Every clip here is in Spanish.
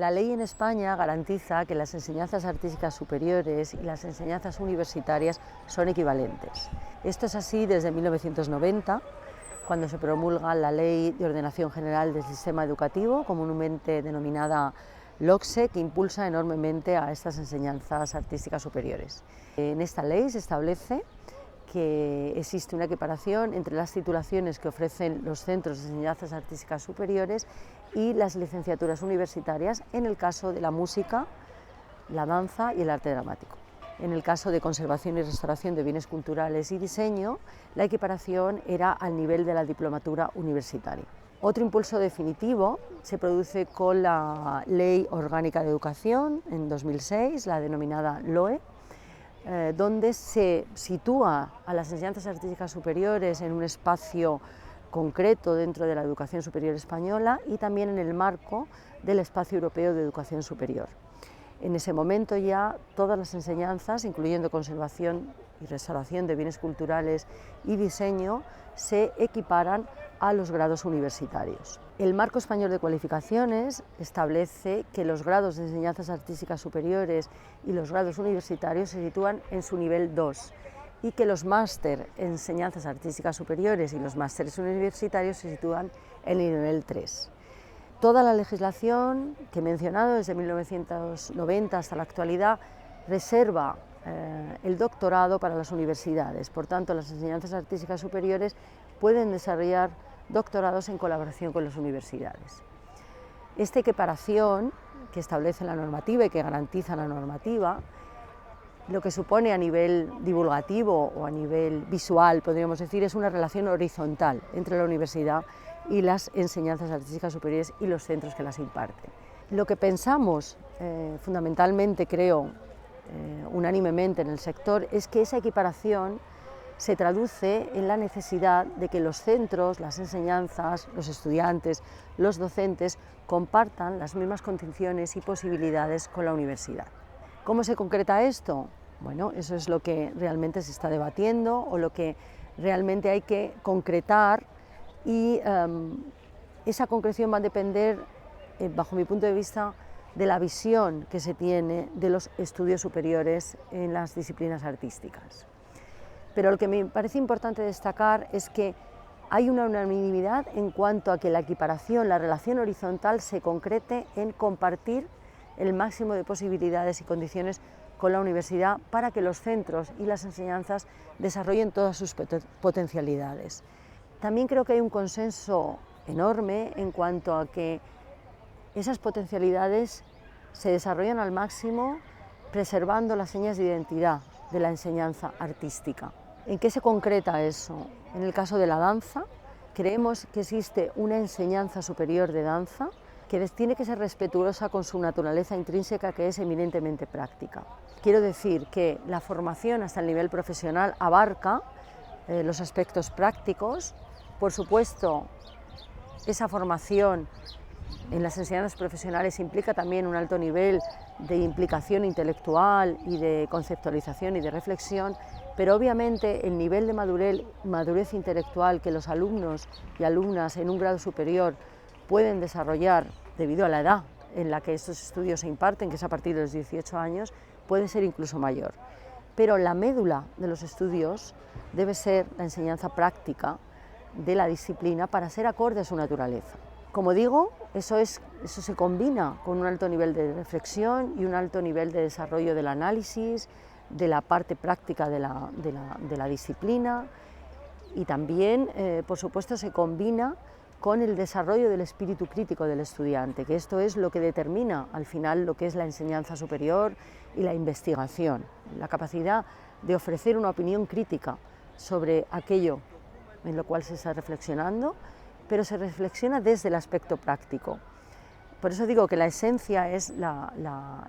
La ley en España garantiza que las enseñanzas artísticas superiores y las enseñanzas universitarias son equivalentes. Esto es así desde 1990, cuando se promulga la Ley de Ordenación General del Sistema Educativo, comúnmente denominada LOCSE, que impulsa enormemente a estas enseñanzas artísticas superiores. En esta ley se establece que existe una equiparación entre las titulaciones que ofrecen los centros de enseñanzas artísticas superiores y las licenciaturas universitarias en el caso de la música, la danza y el arte dramático. En el caso de conservación y restauración de bienes culturales y diseño, la equiparación era al nivel de la diplomatura universitaria. Otro impulso definitivo se produce con la Ley Orgánica de Educación en 2006, la denominada LOE, donde se sitúa a las enseñanzas artísticas superiores en un espacio concreto dentro de la educación superior española y también en el marco del espacio europeo de educación superior. En ese momento ya todas las enseñanzas, incluyendo conservación y restauración de bienes culturales y diseño, se equiparan a los grados universitarios. El marco español de cualificaciones establece que los grados de enseñanzas artísticas superiores y los grados universitarios se sitúan en su nivel 2 y que los máster en enseñanzas artísticas superiores y los másteres universitarios se sitúan en el nivel 3. Toda la legislación que he mencionado desde 1990 hasta la actualidad reserva el doctorado para las universidades, por tanto las enseñanzas artísticas superiores pueden desarrollar doctorados en colaboración con las universidades. Esta equiparación que establece la normativa y que garantiza la normativa, lo que supone a nivel divulgativo o a nivel visual, podríamos decir, es una relación horizontal entre la universidad y las enseñanzas artísticas superiores y los centros que las imparten. Lo que pensamos, fundamentalmente creo, unánimemente en el sector, es que esa equiparación se traduce en la necesidad de que los centros, las enseñanzas, los estudiantes, los docentes compartan las mismas condiciones y posibilidades con la universidad. ¿Cómo se concreta esto? Bueno, eso es lo que realmente se está debatiendo o lo que realmente hay que concretar y esa concreción va a depender, bajo mi punto de vista, de la visión que se tiene de los estudios superiores en las disciplinas artísticas. Pero lo que me parece importante destacar es que hay una unanimidad en cuanto a que la equiparación, la relación horizontal se concrete en compartir el máximo de posibilidades y condiciones con la universidad para que los centros y las enseñanzas desarrollen todas sus potencialidades. También creo que hay un consenso enorme en cuanto a que esas potencialidades se desarrollan al máximo preservando las señas de identidad de la enseñanza artística. ¿En qué se concreta eso? En el caso de la danza, creemos que existe una enseñanza superior de danza que tiene que ser respetuosa con su naturaleza intrínseca, que es eminentemente práctica. Quiero decir que la formación hasta el nivel profesional abarca los aspectos prácticos. Por supuesto, esa formación en las enseñanzas profesionales implica también un alto nivel de implicación intelectual y de conceptualización y de reflexión, pero obviamente el nivel de madurez intelectual que los alumnos y alumnas en un grado superior pueden desarrollar debido a la edad en la que estos estudios se imparten, que es a partir de los 18 años, puede ser incluso mayor. Pero la médula de los estudios debe ser la enseñanza práctica de la disciplina para ser acorde a su naturaleza. Como digo, eso se combina con un alto nivel de reflexión y un alto nivel de desarrollo del análisis, de la parte práctica de la disciplina y también, por supuesto, se combina con el desarrollo del espíritu crítico del estudiante, que esto es lo que determina al final lo que es la enseñanza superior y la investigación, la capacidad de ofrecer una opinión crítica sobre aquello en lo cual se está reflexionando, pero se reflexiona desde el aspecto práctico. Por eso digo que la esencia es la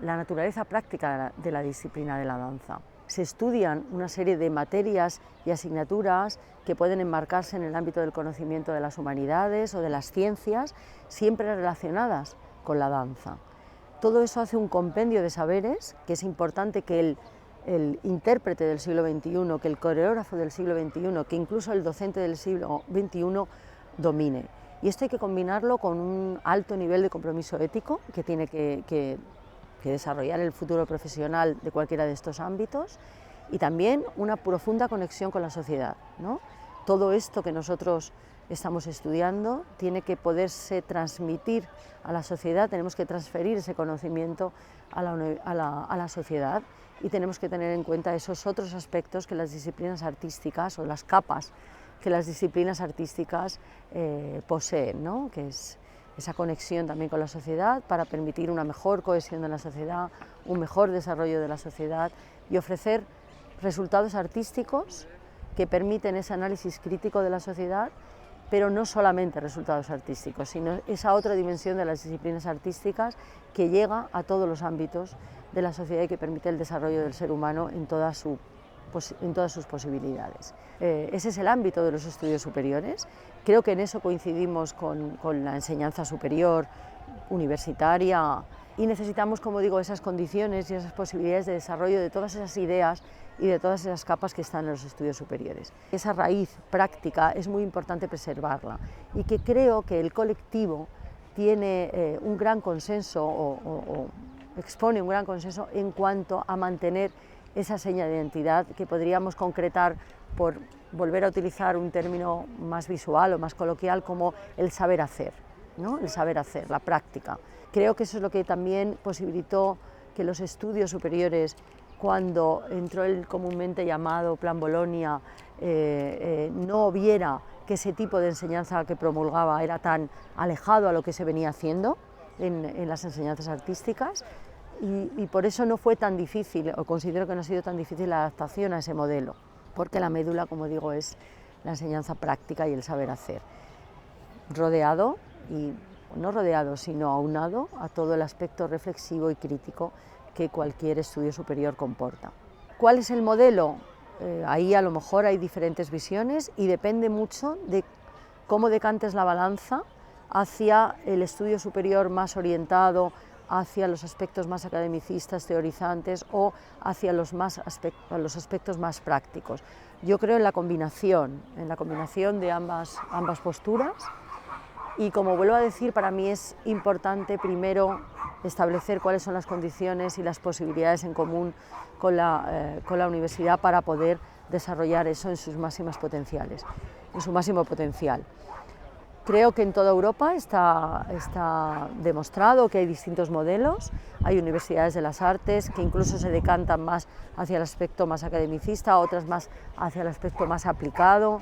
naturaleza práctica de la disciplina de la danza. Se estudian una serie de materias y asignaturas que pueden enmarcarse en el ámbito del conocimiento de las humanidades o de las ciencias, siempre relacionadas con la danza. Todo eso hace un compendio de saberes que es importante que el intérprete del siglo XXI, que el coreógrafo del siglo XXI, que incluso el docente del siglo XXI domine. Y esto hay que combinarlo con un alto nivel de compromiso ético que tiene que desarrollar el futuro profesional de cualquiera de estos ámbitos, y también una profunda conexión con la sociedad, ¿no? Todo esto que nosotros estamos estudiando tiene que poderse transmitir a la sociedad, tenemos que transferir ese conocimiento a la sociedad, y tenemos que tener en cuenta esos otros aspectos que las disciplinas artísticas, o las capas que las disciplinas artísticas poseen, ¿no? Que es esa conexión también con la sociedad para permitir una mejor cohesión de la sociedad, un mejor desarrollo de la sociedad y ofrecer resultados artísticos que permiten ese análisis crítico de la sociedad, pero no solamente resultados artísticos, sino esa otra dimensión de las disciplinas artísticas que llega a todos los ámbitos de la sociedad y que permite el desarrollo del ser humano en todas sus posibilidades. Ese es el ámbito de los estudios superiores. Creo que en eso coincidimos con la enseñanza superior, universitaria, y necesitamos, como digo, esas condiciones y esas posibilidades de desarrollo de todas esas ideas y de todas esas capas que están en los estudios superiores. Esa raíz práctica es muy importante preservarla, y que creo que el colectivo tiene un gran consenso o expone un gran consenso en cuanto a mantener esa seña de identidad que podríamos concretar por volver a utilizar un término más visual o más coloquial como el saber hacer, ¿no? El saber hacer, la práctica. Creo que eso es lo que también posibilitó que los estudios superiores, cuando entró el comúnmente llamado Plan Bolonia, no viera que ese tipo de enseñanza que promulgaba era tan alejado a lo que se venía haciendo en las enseñanzas artísticas, y por eso no fue tan difícil, o considero que no ha sido tan difícil la adaptación a ese modelo, porque la médula, como digo, es la enseñanza práctica y el saber hacer, rodeado, y no rodeado, sino aunado a todo el aspecto reflexivo y crítico que cualquier estudio superior comporta. ¿Cuál es el modelo? Ahí a lo mejor hay diferentes visiones, y depende mucho de cómo decantes la balanza hacia el estudio superior más orientado hacia los aspectos más academicistas, teorizantes, o hacia los aspectos más prácticos. Yo creo en la combinación de ambas posturas, y como vuelvo a decir, para mí es importante primero establecer cuáles son las condiciones y las posibilidades en común con la universidad para poder desarrollar eso en sus máximas potenciales, en su máximo potencial. Creo que en toda Europa está demostrado que hay distintos modelos. Hay universidades de las artes que incluso se decantan más hacia el aspecto más academicista, otras más hacia el aspecto más aplicado.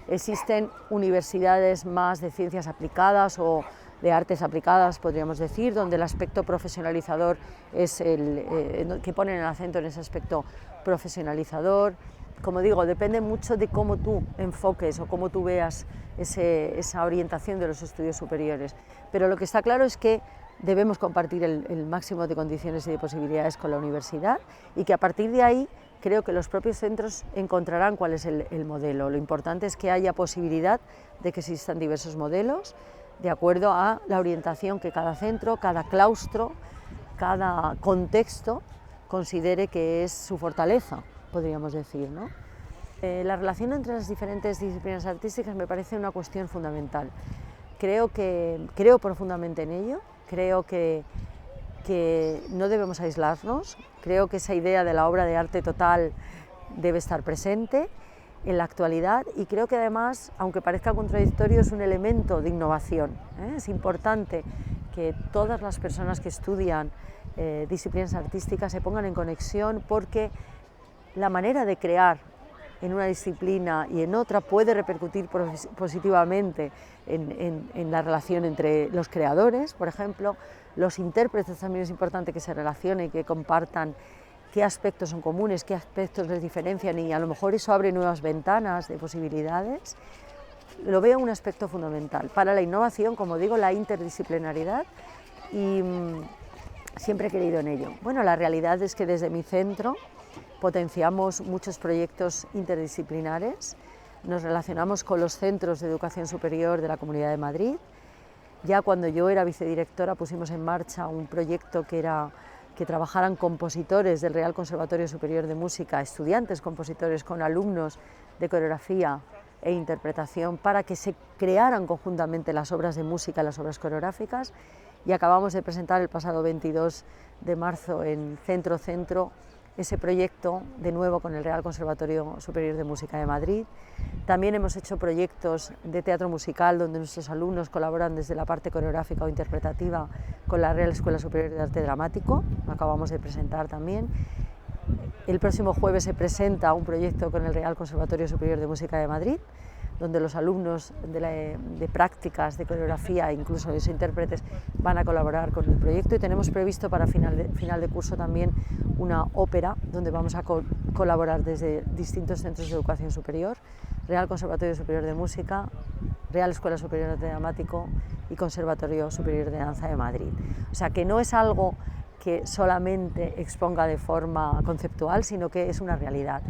Existen universidades más de ciencias aplicadas o de artes aplicadas, podríamos decir, donde el aspecto profesionalizador es que ponen el acento en ese aspecto profesionalizador. Como digo, depende mucho de cómo tú enfoques o cómo tú veas esa orientación de los estudios superiores, pero lo que está claro es que debemos compartir el máximo de condiciones y de posibilidades con la universidad, y que a partir de ahí creo que los propios centros encontrarán cuál es el modelo. Lo importante es que haya posibilidad de que existan diversos modelos de acuerdo a la orientación que cada centro, cada claustro, cada contexto considere que es su fortaleza, podríamos decir, ¿no? La relación entre las diferentes disciplinas artísticas me parece una cuestión fundamental. Creo profundamente en ello, creo que no debemos aislarnos, creo que esa idea de la obra de arte total debe estar presente en la actualidad, y creo que además, aunque parezca contradictorio, es un elemento de innovación, ¿eh? Es importante que todas las personas que estudian disciplinas artísticas se pongan en conexión, porque la manera de crear en una disciplina y en otra puede repercutir positivamente en la relación entre los creadores, por ejemplo. Los intérpretes también es importante que se relacionen y que compartan qué aspectos son comunes, qué aspectos les diferencian, y a lo mejor eso abre nuevas ventanas de posibilidades. Lo veo un aspecto fundamental para la innovación, como digo, la interdisciplinaridad, y siempre he creído en ello. Bueno, la realidad es que desde mi centro potenciamos muchos proyectos interdisciplinares, nos relacionamos con los centros de educación superior de la Comunidad de Madrid. Ya cuando yo era vicedirectora pusimos en marcha un proyecto que trabajaran compositores del Real Conservatorio Superior de Música, estudiantes compositores con alumnos de coreografía e interpretación para que se crearan conjuntamente las obras de música, las obras coreográficas, y acabamos de presentar el pasado 22 de marzo en Centro ese proyecto de nuevo con el Real Conservatorio Superior de Música de Madrid. También hemos hecho proyectos de teatro musical donde nuestros alumnos colaboran desde la parte coreográfica o interpretativa con la Real Escuela Superior de Arte Dramático, lo acabamos de presentar también. El próximo jueves se presenta un proyecto con el Real Conservatorio Superior de Música de Madrid, donde los alumnos de prácticas de coreografía, incluso los intérpretes, van a colaborar con el proyecto, y tenemos previsto para final de curso también una ópera donde vamos a colaborar desde distintos centros de educación superior, Real Conservatorio Superior de Música, Real Escuela Superior de Arte Dramático y Conservatorio Superior de Danza de Madrid. O sea que no es algo que solamente exponga de forma conceptual, sino que es una realidad.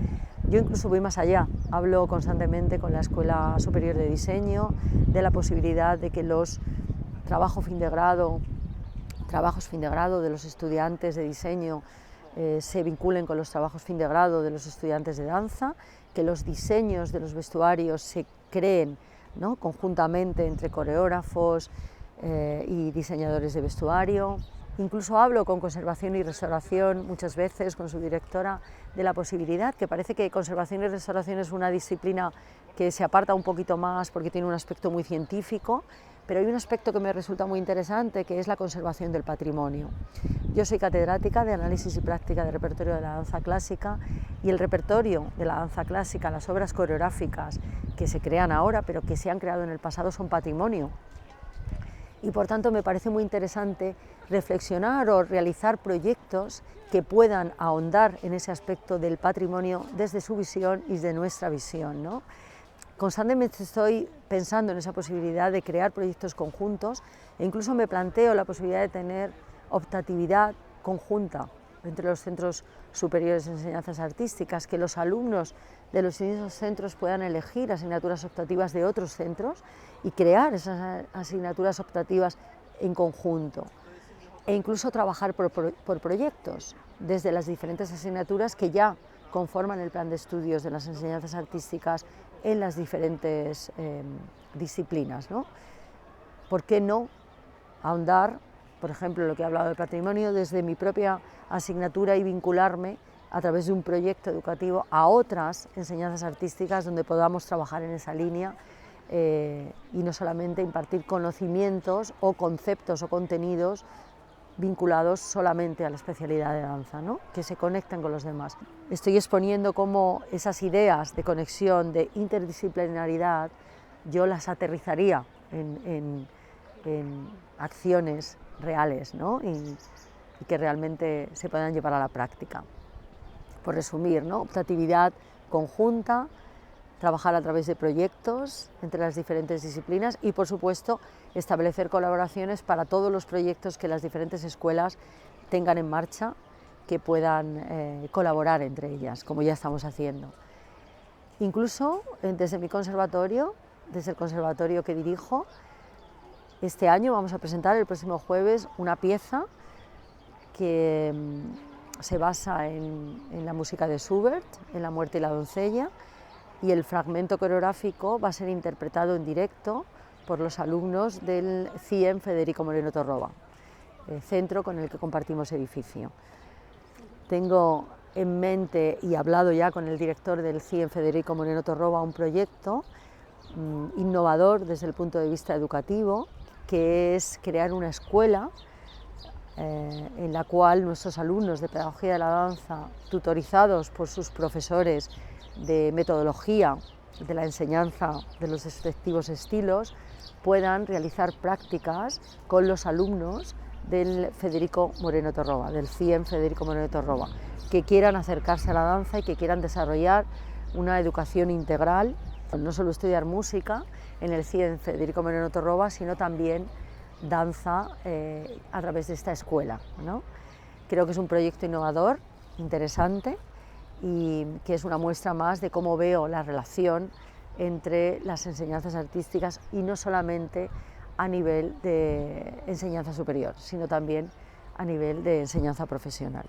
Yo incluso voy más allá, hablo constantemente con la Escuela Superior de Diseño de la posibilidad de que los trabajos fin de grado de los estudiantes de diseño se vinculen con los trabajos fin de grado de los estudiantes de danza, que los diseños de los vestuarios se creen, ¿no?, conjuntamente entre coreógrafos y diseñadores de vestuario. Incluso hablo con Conservación y Restauración muchas veces, con su directora, de la posibilidad, que parece que Conservación y Restauración es una disciplina que se aparta un poquito más porque tiene un aspecto muy científico, pero hay un aspecto que me resulta muy interesante, que es la conservación del patrimonio. Yo soy catedrática de Análisis y Práctica de Repertorio de la Danza Clásica, y el repertorio de la danza clásica, las obras coreográficas que se crean ahora, pero que se han creado en el pasado, son patrimonio. Y por tanto me parece muy interesante reflexionar o realizar proyectos que puedan ahondar en ese aspecto del patrimonio desde su visión y de nuestra visión, ¿no? Constantemente estoy pensando en esa posibilidad de crear proyectos conjuntos, e incluso me planteo la posibilidad de tener optatividad conjunta entre los centros superiores de enseñanzas artísticas, que los alumnos de los mismos centros puedan elegir asignaturas optativas de otros centros y crear esas asignaturas optativas en conjunto, e incluso trabajar por proyectos desde las diferentes asignaturas que ya conforman el plan de estudios de las enseñanzas artísticas en las diferentes disciplinas, ¿no? ¿Por qué no ahondar, por ejemplo, lo que he hablado del patrimonio, desde mi propia asignatura y vincularme a través de un proyecto educativo a otras enseñanzas artísticas donde podamos trabajar en esa línea y no solamente impartir conocimientos o conceptos o contenidos vinculados solamente a la especialidad de danza, ¿no?, que se conecten con los demás. Estoy exponiendo cómo esas ideas de conexión, de interdisciplinaridad, yo las aterrizaría en acciones reales, ¿no?, y que realmente se puedan llevar a la práctica. Por resumir, ¿no?, optatividad conjunta, trabajar a través de proyectos entre las diferentes disciplinas y, por supuesto, establecer colaboraciones para todos los proyectos que las diferentes escuelas tengan en marcha, que puedan colaborar entre ellas, como ya estamos haciendo. Incluso desde mi conservatorio, desde el conservatorio que dirijo, este año vamos a presentar el próximo jueves una pieza que se basa en la música de Schubert, en La muerte y la doncella, y el fragmento coreográfico va a ser interpretado en directo por los alumnos del CIEM Federico Moreno Torroba, centro con el que compartimos edificio. Tengo en mente y hablado ya con el director del CIEM Federico Moreno Torroba un proyecto innovador desde el punto de vista educativo, que es crear una escuela en la cual nuestros alumnos de Pedagogía de la Danza, tutorizados por sus profesores de metodología de la enseñanza de los respectivos estilos, puedan realizar prácticas con los alumnos del Federico Moreno Torroba, del CIEM Federico Moreno Torroba, que quieran acercarse a la danza y que quieran desarrollar una educación integral, no solo estudiar música en el CIEM Federico Moreno Torroba, sino también danza a través de esta escuela, ¿no? Creo que es un proyecto innovador, interesante, y que es una muestra más de cómo veo la relación entre las enseñanzas artísticas, y no solamente a nivel de enseñanza superior, sino también a nivel de enseñanza profesional.